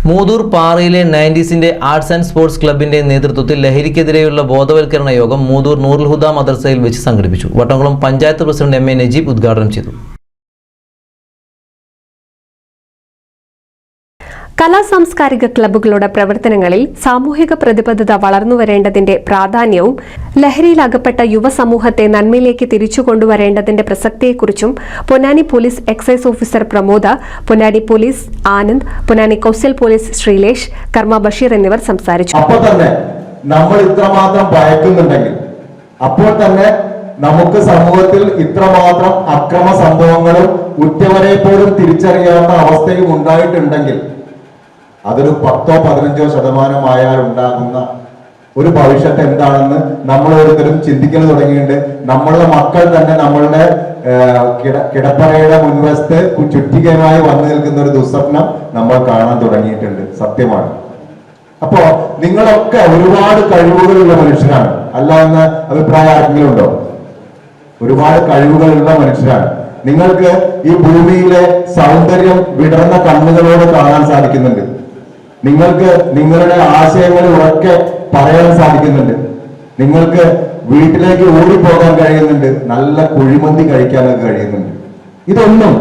Muthur പാറയിലെ 90s arts and sports ക്ലബിന്റെ നേതൃത്വത്തിൽ ലഹരിക്കെതിരെയുള്ള ബോധവൽക്കരണ യോഗം മൂതൂർ നൂറുൽ ഹുദ മദ്രസയിൽ വെച്ച് സംഘടിപ്പിച്ചു. Vattamkulam panchayat president MA. നജീബ് ഉദ്ഘാടനം ചെയ്തു. കലാസാംസ്കാരിക ക്ലബ്ബുകളുടെ പ്രവർത്തനങ്ങളിൽ സാമൂഹിക പ്രതിബദ്ധത വളർന്നുവരേണ്ടതിന്റെ പ്രാധാന്യവും ലഹരിയിലകപ്പെട്ട യുവസമൂഹത്തെ നന്മയിലേക്ക് തിരിച്ചുകൊണ്ടുവരേണ്ടതിന്റെ പ്രസക്തിയെക്കുറിച്ചും Ponnani police excise officer Pramoda, Ponnani police Anand, Ponnani coastal police Sreelesh, Karma Basheer എന്നിവർ സംസാരിച്ചു. അപ്പോൾ തന്നെ നമ്മൾ ഇത്രമാത്രം ഭയക്കുന്നുണ്ടെങ്കിൽ, അപ്പോൾ തന്നെ നമുക്ക് സമൂഹത്തിൽ ഇത്രമാത്രം അക്രമ സംഭവങ്ങളും ഉറ്റവരെ പോലും തിരിച്ചറിയാത്ത അവസ്ഥയും ഉണ്ടായിട്ടുണ്ടെങ്കിൽ അതൊരു 10-15% ആയാൽ ഉണ്ടാകുന്ന ഒരു ഭവിഷ്യത്ത് എന്താണെന്ന് നമ്മൾ ഓരോരുത്തരും ചിന്തിക്കാൻ തുടങ്ങിയിട്ടുണ്ട്. നമ്മളുടെ മക്കൾ തന്നെ നമ്മളുടെ കിടപ്പറയുടെ മുൻവശത്ത് ചുറ്റികയുമായി വന്നു നിൽക്കുന്ന ഒരു ദുസ്വപ്നം നമ്മൾ കാണാൻ തുടങ്ങിയിട്ടുണ്ട്. സത്യമാണ്. അപ്പോ നിങ്ങളൊക്കെ ഒരുപാട് കഴിവുകളുള്ള മനുഷ്യരാണ്, അല്ല എന്ന അഭിപ്രായം ആരെങ്കിലും ഉണ്ടോ? ഒരുപാട് കഴിവുകളുള്ള മനുഷ്യരാണ്. നിങ്ങൾക്ക് ഈ ഭൂമിയിലെ സൗന്ദര്യം വിടർന്ന കണ്ണുകളോട് കാണാൻ സാധിക്കുന്നുണ്ട്. നിങ്ങൾക്ക് നിങ്ങളുടെ ആശയങ്ങൾ ഉറക്കെ പറയാൻ സാധിക്കുന്നുണ്ട്. നിങ്ങൾക്ക് വീട്ടിലേക്ക് ഓടിപ്പോകാൻ കഴിയുന്നുണ്ട്. നല്ല കുഴിമന്തി കഴിക്കാനൊക്കെ കഴിയുന്നുണ്ട്. ഇതൊന്നും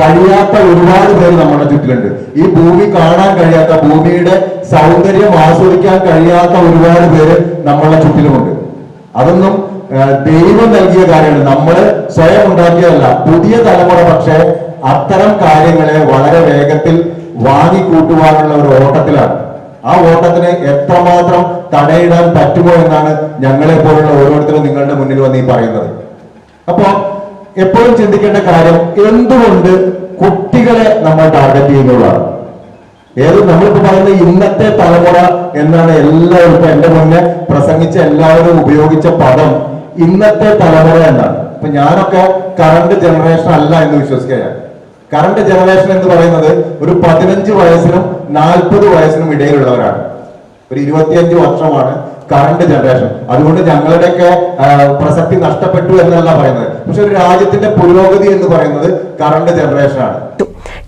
കഴിയാത്ത ഒരുപാട് പേര് നമ്മുടെ ചുറ്റിലുണ്ട്. ഈ ഭൂമി കാണാൻ കഴിയാത്ത, ഭൂമിയുടെ സൗന്ദര്യം ആസ്വദിക്കാൻ കഴിയാത്ത ഒരുപാട് പേര് നമ്മളുടെ ചുറ്റിലുമുണ്ട്. അതൊന്നും ദൈവം നൽകിയ കാര്യമാണ്, നമ്മൾ സ്വയം ഉണ്ടാക്കിയതല്ല. പുതിയ തലമുറ പക്ഷേ അത്തരം കാര്യങ്ങളെ വളരെ വേഗത്തിൽ വാങ്ങിക്കൂട്ടുവാനുള്ള ഒരു ഓട്ടത്തിലാണ്. ആ ഓട്ടത്തിന് എത്രമാത്രം തടയിടാൻ പറ്റുമോ എന്നാണ് ഞങ്ങളെ പോലുള്ള ഓരോരുത്തരും നിങ്ങളുടെ മുന്നിൽ വന്ന് ഈ പറയുന്നത്. അപ്പോ എപ്പോഴും ചിന്തിക്കേണ്ട കാര്യം, എന്തുകൊണ്ട് കുട്ടികളെ നമ്മൾ ടാർഗറ്റ് ചെയ്യുന്നതാണ്. നമ്മളിപ്പോ പറയുന്ന ഇന്നത്തെ തലമുറ എന്നാണ് എല്ലാവരും, ഇപ്പൊ എന്റെ മുന്നേ പ്രസംഗിച്ച എല്ലാവരും ഉപയോഗിച്ച പദം ഇന്നത്തെ തലമുറ എന്നാണ്. ഇപ്പൊ ഞാനൊക്കെ കറണ്ട് ജനറേഷൻ അല്ല എന്ന് വിശ്വസിക്കുകയാണ്. കറണ്ട് ജനറേഷൻ എന്ന് പറയുന്നത് ഒരു 15 വയസ്സിനും 40 വയസ്സിനും ഇടയിലുള്ളവരാണ്. ഒരു 25 വർഷമാണ് കറണ്ട് ജനറേഷൻ. അതുകൊണ്ട് ഞങ്ങളുടെയൊക്കെ പ്രസക്തി നഷ്ടപ്പെട്ടു എന്നല്ല പറയുന്നത്. പക്ഷെ ഒരു രാജ്യത്തിന്റെ പുരോഗതി എന്ന് പറയുന്നത് കറണ്ട് ജനറേഷനാണ്.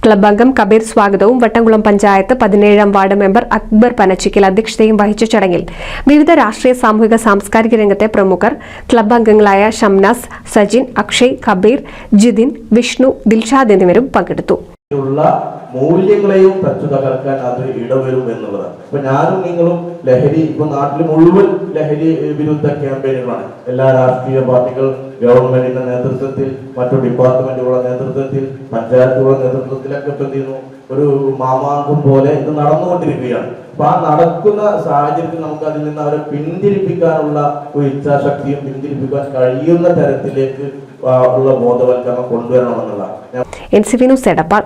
ക്ലബ് അംഗം കബീർ സ്വാഗതവും വട്ടംകുളം പഞ്ചായത്ത് 17-ാം വാർഡ് മെമ്പർ അക്ബർ പനച്ചിക്കൽ അധ്യക്ഷതയും വഹിച്ച ചടങ്ങിൽ വിവിധ രാഷ്ട്രീയ, സാമൂഹിക, സാംസ്കാരിക രംഗത്തെ പ്രമുഖർ, ക്ലബ് അംഗങ്ങളായ ഷംനാസ്, സജിൻ, അക്ഷയ്, കബീർ, ജിതിൻ, വിഷ്ണു, ദിൽഷാദ് എന്നിവരും പങ്കെടുത്തു. മൂല്യങ്ങളെയും തച്ചു തകർക്കാൻ അത് ഇടവരും എന്നുള്ളതാണ്. ഇപ്പൊ ഞാനും നിങ്ങളും ലഹരി, ഇപ്പൊ നാട്ടിൽ മുഴുവൻ ലഹരി വിരുദ്ധ ക്യാമ്പയിനുകളാണ്. എല്ലാ രാഷ്ട്രീയ പാർട്ടികൾ, ഗവൺമെന്റിന്റെ നേതൃത്വത്തിൽ, മറ്റു ഡിപ്പാർട്ട്മെന്റുകളുടെ നേതൃത്വത്തിൽ, പഞ്ചായത്തുകളുടെ നേതൃത്വത്തിലൊക്കെ എന്ത് ചെയ്യുന്നു, ഒരു മാമാങ്കം പോലെ ഇത് നടന്നുകൊണ്ടിരിക്കുകയാണ്. അപ്പൊ ആ നടക്കുന്ന സാഹചര്യത്തിൽ നമുക്ക് അതിൽ നിന്ന് അവരെ പിന്തിരിപ്പിക്കാനുള്ള ഒരു ഇച്ഛാശക്തിയും പിന്തിരിപ്പിക്കാൻ കഴിയുന്ന തരത്തിലേക്ക് ഉള്ള ബോധവൽക്കരണം കൊണ്ടുവരണമെന്നുള്ള. NCV news Edappal.